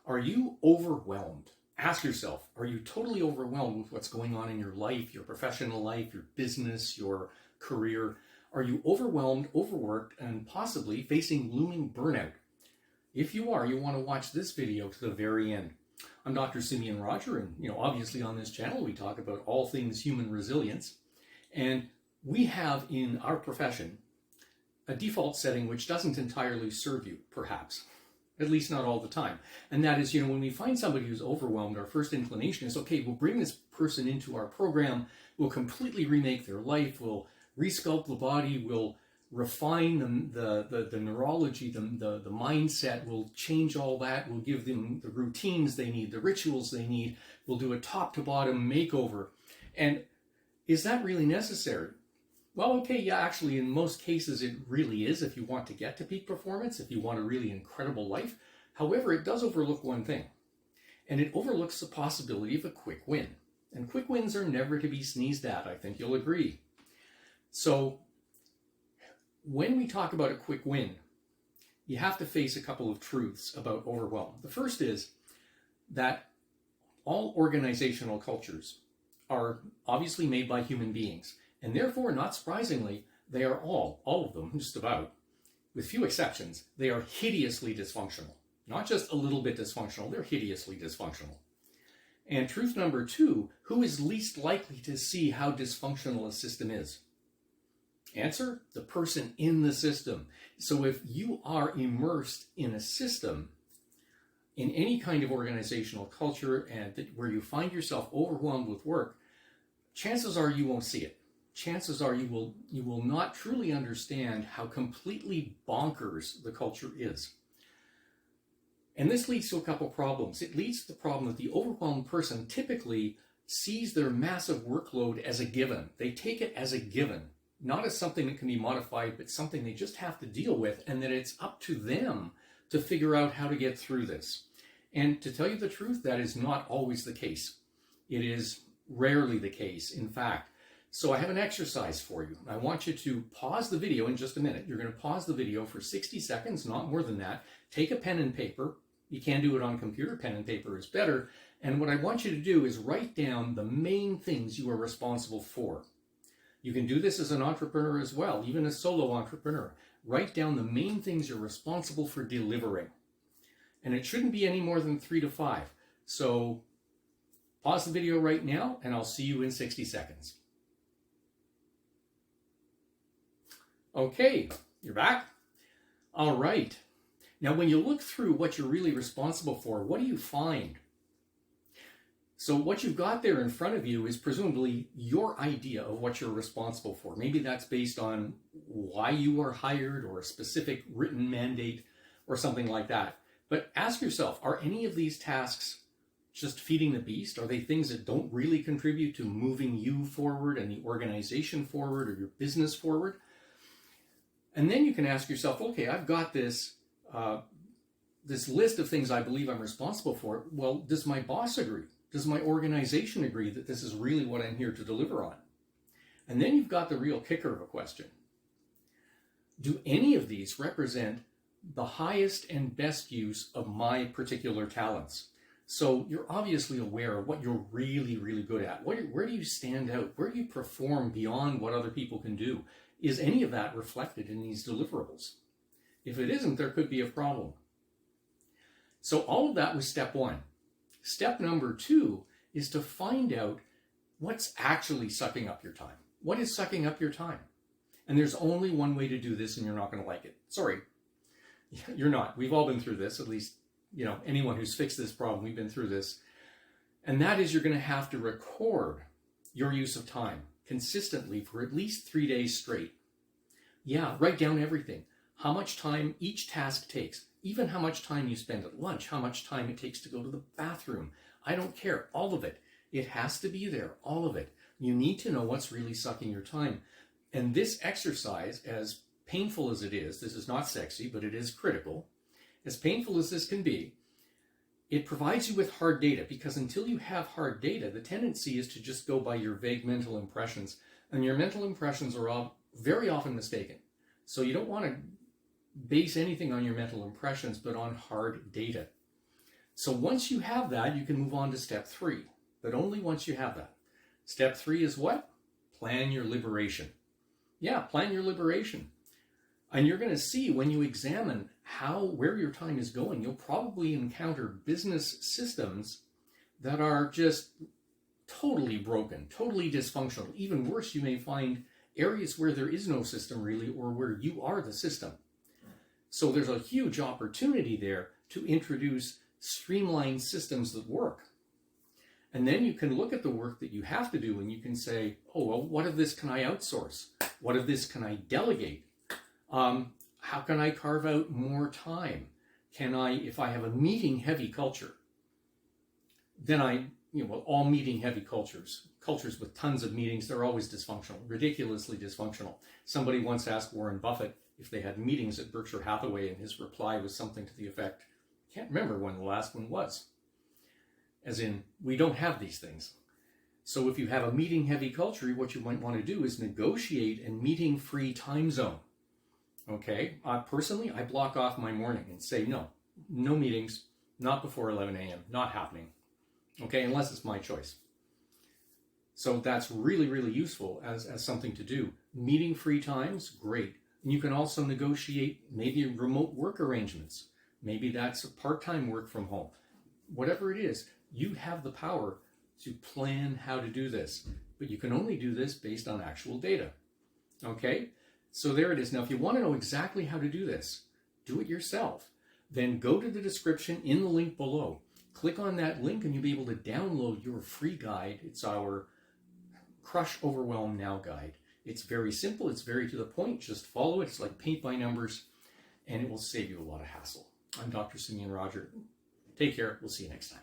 Are you overwhelmed? Ask yourself, are you totally overwhelmed with what's going on in your life, your professional life, your business, your career? Are you overwhelmed, overworked, and possibly facing looming burnout? If you are, you want to watch this video to the very end. I'm Dr. Simeon Roger, and obviously on this channel we talk about all things human resilience. And we have in our profession a default setting which doesn't entirely serve you, perhaps. At least not all the time. And that is, when we find somebody who's overwhelmed, our first inclination is, okay, we'll bring this person into our program, we'll completely remake their life, we'll resculpt the body, we'll refine the neurology, the mindset, we'll change all that, we'll give them the routines they need, the rituals they need, we'll do a top-to-bottom makeover. And is that really necessary? Well, okay, yeah, actually, in most cases, it really is if you want to get to peak performance, if you want a really incredible life. However, it does overlook one thing, and it overlooks the possibility of a quick win. And quick wins are never to be sneezed at, I think you'll agree. So, when we talk about a quick win, you have to face a couple of truths about overwhelm. The first is that all organizational cultures are obviously made by human beings. And therefore, not surprisingly, they are all of them, just about, with few exceptions, they are hideously dysfunctional. Not just a little bit dysfunctional, they're hideously dysfunctional. And truth number two, who is least likely to see how dysfunctional a system is? Answer, the person in the system. So if you are immersed in a system, in any kind of organizational culture, and where you find yourself overwhelmed with work, chances are you won't see it. Chances are you will not truly understand how completely bonkers the culture is. And this leads to a couple problems. It leads to the problem that the overwhelmed person typically sees their massive workload as a given. They take it as a given, not as something that can be modified, but something they just have to deal with, and that it's up to them to figure out how to get through this. And to tell you the truth, that is not always the case. It is rarely the case, in fact. So I have an exercise for you. I want you to pause the video in just a minute. You're going to pause the video for 60 seconds, not more than that. Take a pen and paper. You can do it on computer. Pen and paper is better. And what I want you to do is write down the main things you are responsible for. You can do this as an entrepreneur as well, even a solo entrepreneur. Write down the main things you're responsible for delivering. And it shouldn't be any more than 3 to 5. So pause the video right now, and I'll see you in 60 seconds. Okay, you're back? All right. Now, when you look through what you're really responsible for, what do you find? So what you've got there in front of you is presumably your idea of what you're responsible for. Maybe that's based on why you are hired or a specific written mandate or something like that. But ask yourself, are any of these tasks just feeding the beast? Are they things that don't really contribute to moving you forward and the organization forward or your business forward? And then you can ask yourself, okay, I've got this list of things I believe I'm responsible for. Well, does my boss agree? Does my organization agree that this is really what I'm here to deliver on? And then you've got the real kicker of a question. Do any of these represent the highest and best use of my particular talents? So you're obviously aware of what you're really, really good at. Where do you stand out? Where do you perform beyond what other people can do? Is any of that reflected in these deliverables? If it isn't, there could be a problem. So all of that was step one. Step number two is to find out what's actually sucking up your time. What is sucking up your time? And there's only one way to do this, and you're not going to like it. Sorry, you're not. We've all been through this, at least, anyone who's fixed this problem, we've been through this. And that is, you're going to have to record your use of time consistently for at least 3 days straight. Yeah, write down everything. How much time each task takes, even how much time you spend at lunch, how much time it takes to go to the bathroom. I don't care, all of it. It has to be there, all of it. You need to know what's really sucking your time. And this exercise, as painful as it is, this is not sexy, but it is critical. As painful as this can be, it provides you with hard data, because until you have hard data, the tendency is to just go by your vague mental impressions, and your mental impressions are all very often mistaken. So you don't want to base anything on your mental impressions, but on hard data. So once you have that, you can move on to step 3, but only once you have that. Step 3 is what? Plan your liberation. Yeah, plan your liberation. And you're going to see when you examine where your time is going, you'll probably encounter business systems that are just totally broken, totally dysfunctional. Even worse, you may find areas where there is no system really, or where you are the system. So there's a huge opportunity there to introduce streamlined systems that work. And then you can look at the work that you have to do and you can say, oh, well, what of this can I outsource? What of this can I delegate? How can I carve out more time? Can I, if I have a meeting heavy culture, then all meeting heavy cultures with tons of meetings, they're always dysfunctional, ridiculously dysfunctional. Somebody once asked Warren Buffett if they had meetings at Berkshire Hathaway, and his reply was something to the effect, I can't remember when the last one was. As in, we don't have these things. So if you have a meeting heavy culture, what you might want to do is negotiate a meeting free time zone. Okay, personally, I block off my morning and say, no meetings, not before 11 a.m., not happening. Okay, unless it's my choice. So that's really, really useful as something to do. Meeting free times, great. And you can also negotiate maybe remote work arrangements. Maybe that's a part-time work from home. Whatever it is, you have the power to plan how to do this. But you can only do this based on actual data. Okay? So there it is. Now, if you want to know exactly how to do this, do it yourself. Then go to the description in the link below. Click on that link and you'll be able to download your free guide. It's our Crush Overwhelm Now guide. It's very simple. It's very to the point. Just follow it. It's like paint by numbers, and it will save you a lot of hassle. I'm Dr. Simeon Roger. Take care. We'll see you next time.